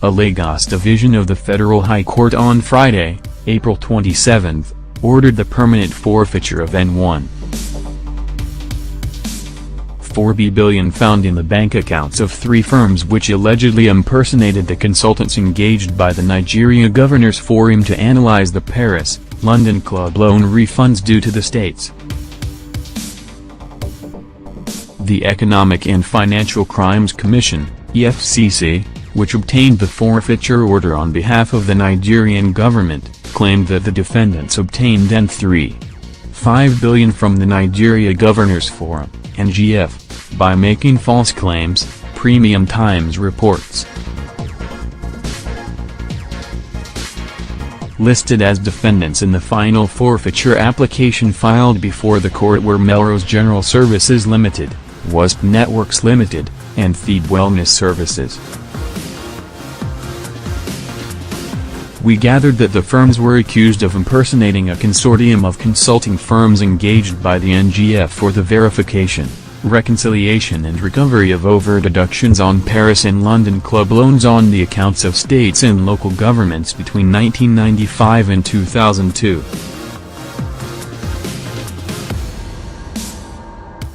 A Lagos division of the Federal High Court on Friday, April 27, ordered the permanent forfeiture of N1.4bn found in the bank accounts of 3 firms which allegedly impersonated the consultants engaged by the Nigeria Governors Forum to analyze the Paris, London club loan refunds due to the states. The Economic and Financial Crimes Commission, Efcc, which obtained the forfeiture order on behalf of the Nigerian government, claimed that the defendants obtained N3.5 billion from the Nigeria Governors Forum, NGF, by making false claims, Premium Times reports. Listed as defendants in the final forfeiture application filed before the court were Melrose General Services Limited, Wasp Networks Limited, and Feed Wellness Services. We gathered that the firms were accused of impersonating a consortium of consulting firms engaged by the NGF for the verification, reconciliation and recovery of over-deductions on Paris and London club loans on the accounts of states and local governments between 1995 and 2002.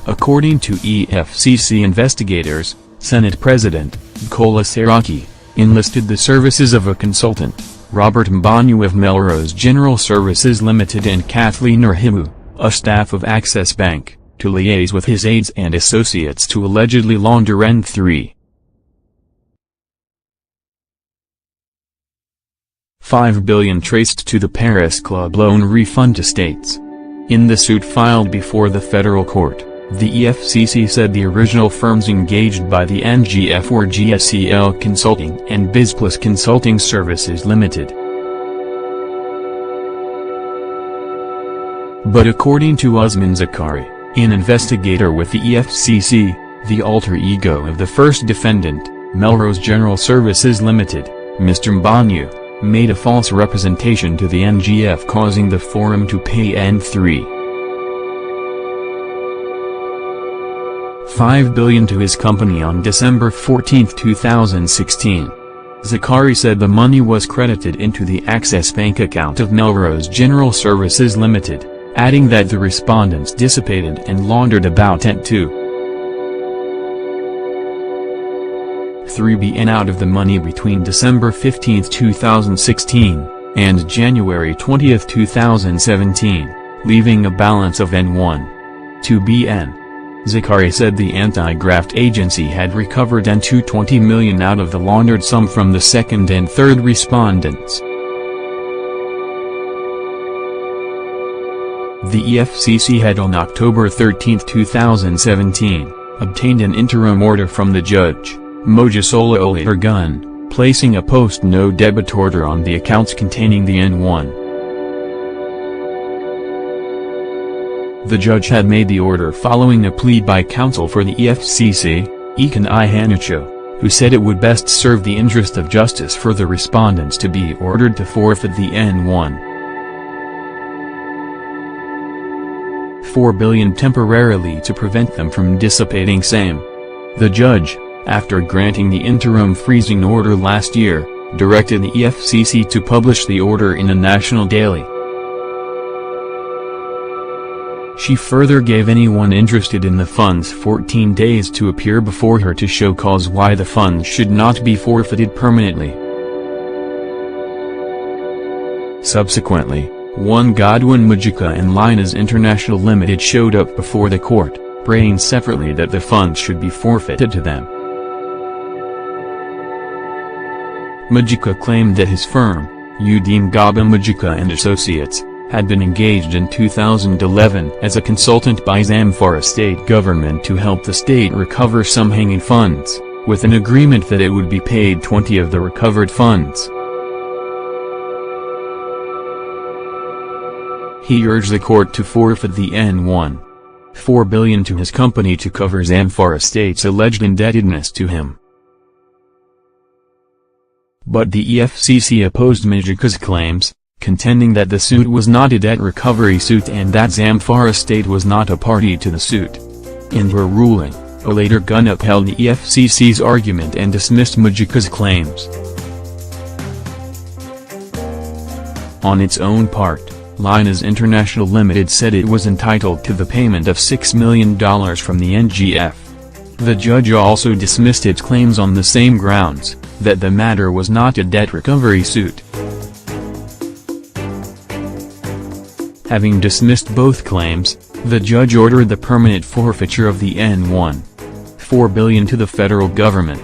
According to EFCC investigators, Senate President Bukola Saraki enlisted the services of a consultant, Robert Mbanu of Melrose General Services Limited, and Kathleen Rahimu, a staff of Access Bank, to liaise with his aides and associates to allegedly launder N3.5 billion traced to the Paris club loan refund to states. In the suit filed before the federal court, the EFCC said the original firms engaged by the NGF were GSEL Consulting and BizPlus Consulting Services Limited. But according to Usman Zakari, an investigator with the EFCC, the alter ego of the first defendant, Melrose General Services Limited, Mr. Mbanu, made a false representation to the NGF, causing the forum to pay N3.5 billion to his company on December 14, 2016. Zakari said the money was credited into the Access Bank account of Melrose General Services Limited, adding that the respondents dissipated and laundered about N2.3 billion out of the money between December 15, 2016, and January 20, 2017, leaving a balance of N1.2 bn. Zakari said the anti-graft agency had recovered N220 million out of the laundered sum from the second and third respondents. The EFCC had on October 13, 2017, obtained an interim order from the judge, Mojisola Olatungun, placing a post-no debit order on the accounts containing the N1. The judge had made the order following a plea by counsel for the EFCC, Ikan Ihanucho, who said it would best serve the interest of justice for the respondents to be ordered to forfeit the N1.4 billion temporarily to prevent them from dissipating same. The judge, after granting the interim freezing order last year, directed the EFCC to publish the order in a national daily. She further gave anyone interested in the funds 14 days to appear before her to show cause why the funds should not be forfeited permanently. Subsequently, one Godwin Majika and Linas International Limited showed up before the court, praying separately that the funds should be forfeited to them. Majika claimed that his firm, Udim Gaba Majika and Associates, had been engaged in 2011 as a consultant by Zamfara state government to help the state recover some hanging funds, with an agreement that it would be paid 20 of the recovered funds. He urged the court to forfeit the N1.4 billion to his company to cover Zamfara state's alleged indebtedness to him. But the EFCC opposed Majika's claims, contending that the suit was not a debt recovery suit and that Zamfara state was not a party to the suit. In her ruling, Olatungun upheld the EFCC's argument and dismissed Majika's claims. On its own part, Linus International Limited said it was entitled to the payment of $6 million from the NGF. The judge also dismissed its claims on the same grounds, that the matter was not a debt recovery suit. Having dismissed both claims, the judge ordered the permanent forfeiture of the N1.4 to the federal government.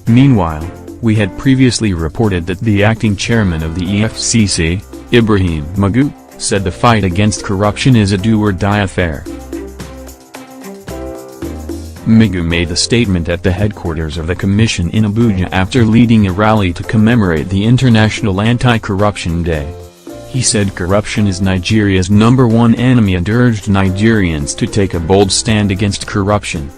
Meanwhile, we had previously reported that the acting chairman of the Efcc, Ibrahim Magu, said the fight against corruption is a do-or-die affair. Magu made the statement at the headquarters of the commission in Abuja after leading a rally to commemorate the International Anti-Corruption Day. He said corruption is Nigeria's #1 enemy and urged Nigerians to take a bold stand against corruption.